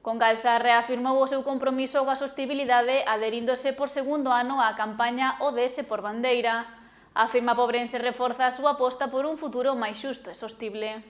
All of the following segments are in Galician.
Congalsa reafirmou o seu compromiso coa sostibilidade adheríndose por segundo ano á campaña ODS por Bandeira. A firma pobrense reforza a súa aposta por un futuro máis xusto e sostible.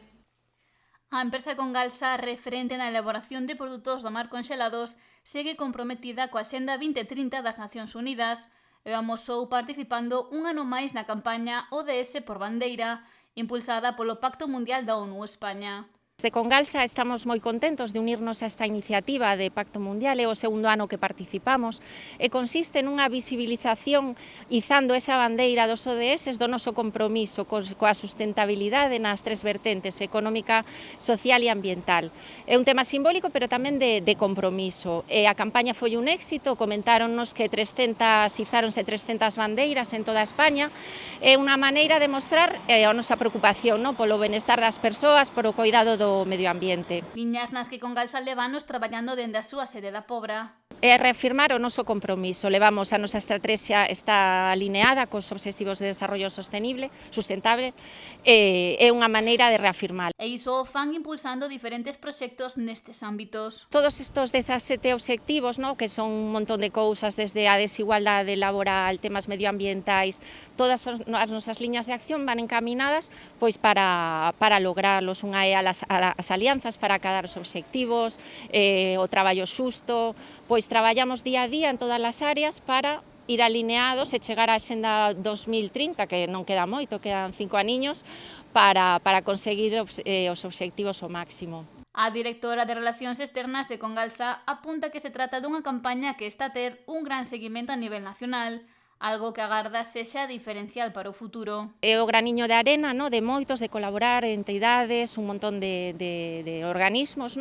A empresa Congalsa, referente na elaboración de produtos do mar conxelados, segue comprometida coa Axenda 2030 das Nacións Unidas e amosou participando un ano máis na campaña ODS por Bandeira, impulsada polo Pacto Mundial da ONU España. Desde Congalsa estamos moi contentos de unirnos a esta iniciativa de Pacto Mundial, é o segundo ano que participamos e consiste nunha visibilización izando esa bandeira dos ODS do noso compromiso coa sustentabilidade nas tres vertentes, económica, social e ambiental. É un tema simbólico pero tamén de compromiso. E a campaña foi un éxito, comentáronnos que izáronse 300 bandeiras en toda España. É unha maneira de mostrar a nosa preocupación polo benestar das persoas, por o cuidado do medio ambiente. Liñas nas que Congalsa levanos traballando dende a súa sede da Pobra. É reafirmar o noso compromiso. Levamos a nosa estrategia está alineada cos Obxectivos de Desarrollo Sustentable e é unha maneira de reafirmar. E iso o fan impulsando diferentes proxectos nestes ámbitos. Todos estos 17 obxectivos, que son un montón de cousas, desde a desigualdade laboral, temas medioambientais, todas as nosas liñas de acción van encaminadas para lograrlos. Unha é as alianzas para acadar os obxectivos, o traballo xusto, traballamos día a día en todas as áreas para ir alineados e chegar á Axenda 2030, que non queda moito, quedan 5 aniños, para conseguir os obxectivos ao máximo. A directora de Relacións Externas de Congalsa apunta que se trata dunha campaña que está a ter un gran seguimento a nivel nacional, algo que agarda sexa diferencial para o futuro. É o graniño de arena de moitos, de colaborar entidades, un montón de organismos,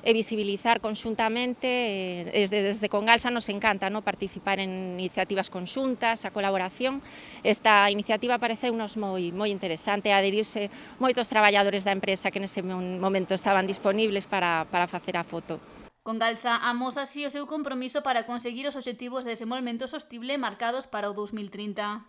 e visibilizar conxuntamente. Desde Congalsa nos encanta participar en iniciativas conxuntas, a colaboración. Esta iniciativa pareceunos moi interesante, adherirse moitos traballadores da empresa que nese momento estaban disponibles para facer a foto. Congalsa amosa así o seu compromiso para conseguir os obxectivos de desenvolvemento sostible marcados para o 2030.